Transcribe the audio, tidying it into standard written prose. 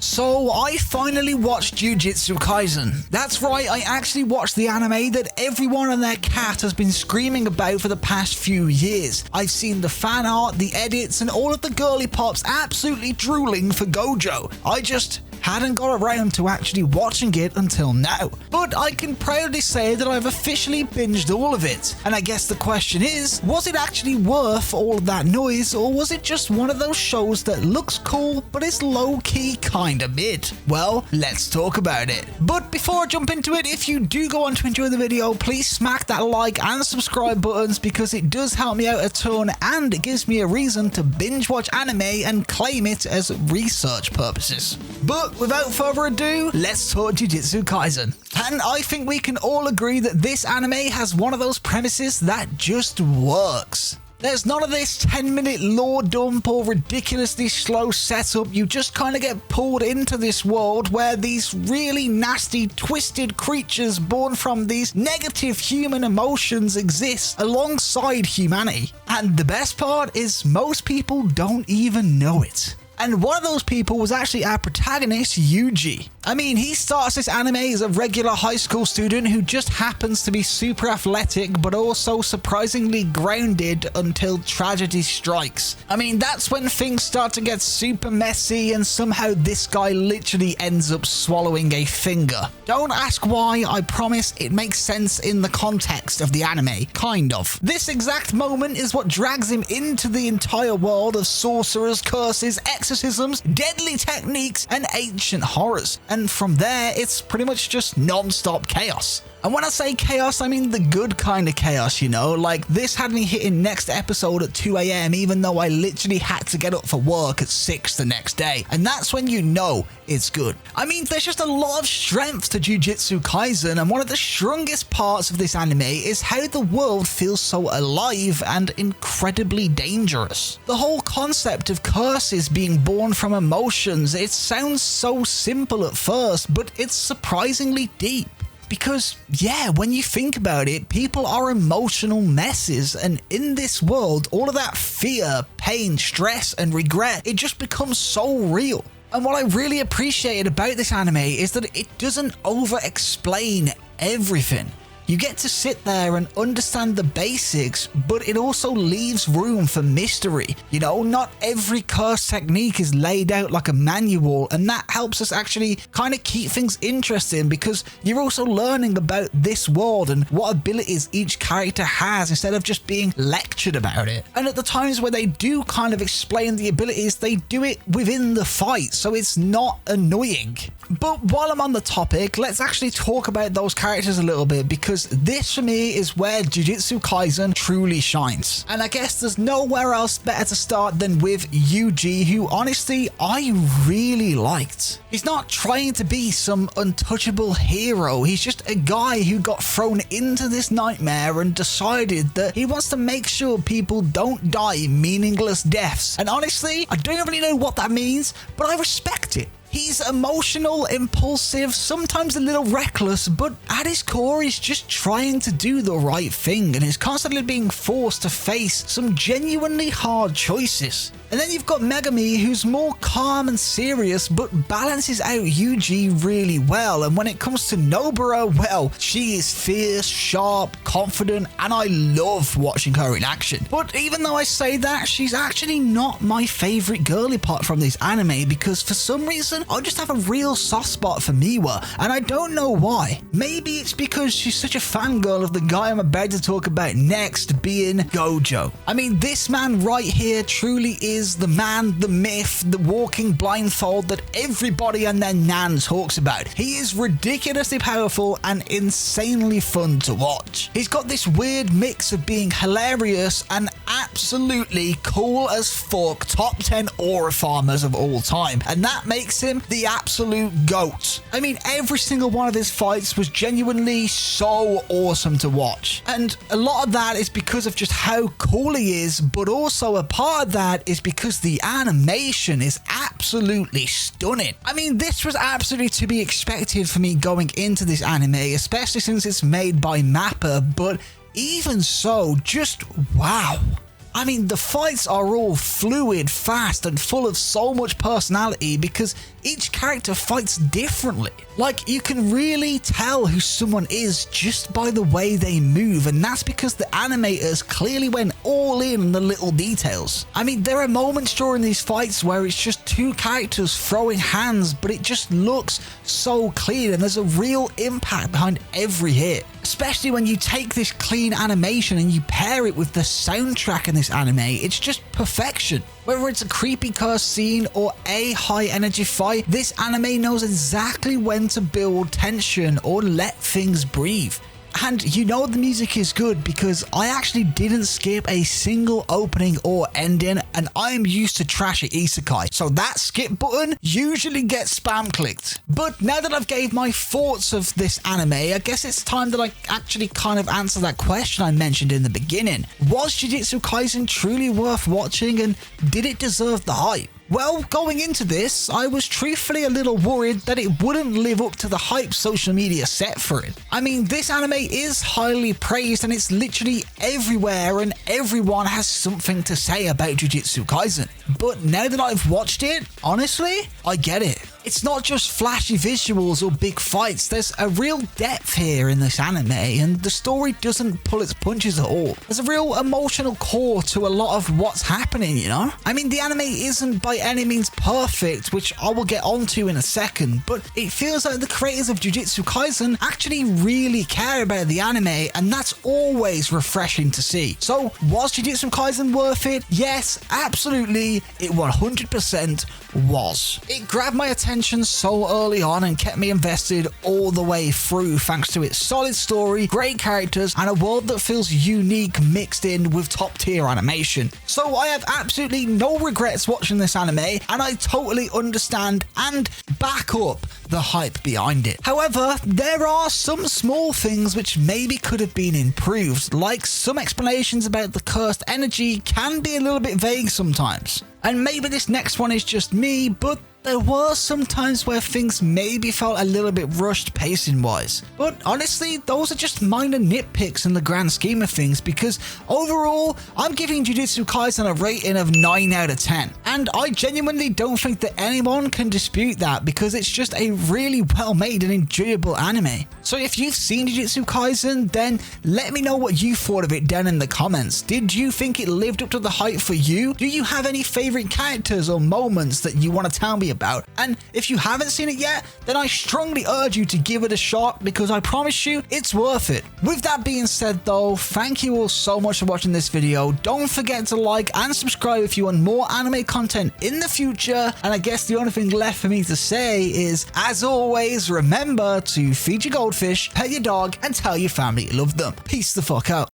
So I finally watched Jujutsu Kaisen. That's right, I actually watched the anime that everyone and their cat has been screaming about for the past few years. I've seen the fan art, the edits, and all of the girly pops absolutely drooling for Gojo. I just hadn't got around to actually watching it until now. But I can proudly say that I've officially binged all of it. And I guess the question is, was it actually worth all of that noise, or was it just one of those shows that looks cool but is low-key kinda mid? Well, let's talk about it. But before I jump into it, if you do go on to enjoy the video, please smack that like and subscribe buttons because it does help me out a ton and it gives me a reason to binge watch anime and claim it as research purposes. But without further ado, let's talk Jujutsu Kaisen. And I think we can all agree that this anime has one of those premises that just works. There's none of this 10-minute lore dump or ridiculously slow setup. You just kind of get pulled into this world where these really nasty, twisted creatures born from these negative human emotions exist alongside humanity. And the best part is most people don't even know it. And one of those people was actually our protagonist, Yuji. I mean, he starts this anime as a regular high school student who just happens to be super athletic, but also surprisingly grounded until tragedy strikes. I mean, that's when things start to get super messy and somehow this guy literally ends up swallowing a finger. Don't ask why, I promise it makes sense in the context of the anime, kind of. This exact moment is what drags him into the entire world of sorcerers, curses, exorcisms, deadly techniques, and ancient horrors. And from there, it's pretty much just non-stop chaos. And when I say chaos, I mean the good kind of chaos, you know? Like, this had me hitting next episode at 2 AM, even though I literally had to get up for work at 6 the next day. And that's when you know it's good. I mean, there's just a lot of strength to Jujutsu Kaisen, and one of the strongest parts of this anime is how the world feels so alive and incredibly dangerous. The whole concept of curses being born from emotions, it sounds so simple at first, but it's surprisingly deep. Because, yeah, when you think about it, people are emotional messes, and in this world, all of that fear, pain, stress, and regret, it just becomes so real. And what I really appreciated about this anime is that it doesn't over-explain everything. You get to sit there and understand the basics, but it also leaves room for mystery. You know, not every curse technique is laid out like a manual, and that helps us actually kind of keep things interesting because you're also learning about this world and what abilities each character has instead of just being lectured about it. And at the times where they do kind of explain the abilities, they do it within the fight, so it's not annoying. But while I'm on the topic, let's actually talk about those characters a little bit because this for me is where Jujutsu Kaisen truly shines. And I guess there's nowhere else better to start than with Yuji, who honestly I really liked. He's not trying to be some untouchable hero, he's just a guy who got thrown into this nightmare and decided that he wants to make sure people don't die meaningless deaths. And honestly, I don't really know what that means, but I respect it. He's emotional, impulsive, sometimes a little reckless, but at his core he's just trying to do the right thing and is constantly being forced to face some genuinely hard choices. And then you've got Megami, who's more calm and serious but balances out Yuji really well. And when it comes to Nobara, well, she is fierce, sharp, confident, and I love watching her in action. But even though I say that, she's actually not my favorite girly part from this anime because for some reason I just have a real soft spot for Miwa, and I don't know why. Maybe it's because she's such a fangirl of the guy I'm about to talk about next, being Gojo. I mean, this man right here truly is the man, the myth, the walking blindfold that everybody and their nan talks about. He is ridiculously powerful and insanely fun to watch. He's got this weird mix of being hilarious and absolutely cool as fuck top 10 aura farmers of all time, and that makes him the absolute GOAT. I mean, every single one of his fights was genuinely so awesome to watch, and a lot of that is because of just how cool he is, but also a part of that is because the animation is absolutely stunning. I mean, this was absolutely to be expected for me going into this anime, especially since it's made by Mappa, but even so, just wow. I mean, the fights are all fluid, fast, and full of so much personality because each character fights differently. Like, you can really tell who someone is just by the way they move, and that's because the animators clearly went all in on the little details. I mean, there are moments during these fights where it's just two characters throwing hands, but it just looks so clean and there's a real impact behind every hit. Especially when you take this clean animation and you pair it with the soundtrack in this anime, it's just perfection. Whether it's a creepy cursed scene or a high energy fight, this anime knows exactly when to build tension or let things breathe. And you know the music is good because I actually didn't skip a single opening or ending, and I'm used to trashy isekai, so that skip button usually gets spam clicked. But now that I've gave my thoughts of this anime, I guess it's time that I actually kind of answer that question I mentioned in the beginning. Was Jujutsu Kaisen truly worth watching, and did it deserve the hype? Well, going into this, I was truthfully a little worried that it wouldn't live up to the hype social media set for it. I mean, this anime is highly praised and it's literally everywhere and everyone has something to say about Jujutsu Kaisen. But now that I've watched it, honestly, I get it. It's not just flashy visuals or big fights, there's a real depth here in this anime, and the story doesn't pull its punches at all. There's a real emotional core to a lot of what's happening, you know? I mean, the anime isn't by any means perfect, which I will get onto in a second, but it feels like the creators of Jujutsu Kaisen actually really care about the anime, and that's always refreshing to see. So, was Jujutsu Kaisen worth it? Yes, absolutely, it 100% was. It grabbed my attention so early on and kept me invested all the way through thanks to its solid story, great characters, and a world that feels unique mixed in with top tier animation. So I have absolutely no regrets watching this anime, and I totally understand and back up the hype behind it. However, there are some small things which maybe could have been improved, like some explanations about the cursed energy can be a little bit vague sometimes. And maybe this next one is just me, but there were some times where things maybe felt a little bit rushed pacing wise. But honestly, those are just minor nitpicks in the grand scheme of things, because overall, I'm giving Jujutsu Kaisen a rating of 9 out of 10. And I genuinely don't think that anyone can dispute that, because it's just a really well made and enjoyable anime. So if you've seen Jujutsu Kaisen, then let me know what you thought of it down in the comments. Did you think it lived up to the hype for you? Do you have any favorite characters or moments that you want to tell me about? And if you haven't seen it yet, then I strongly urge you to give it a shot, because I promise you it's worth it. With that being said though, thank you all so much for watching this video. Don't forget to like and subscribe if you want more anime content in the future, and I guess the only thing left for me to say is, as always, remember to feed your goldfish, pet your dog, and tell your family you love them. Peace the fuck out.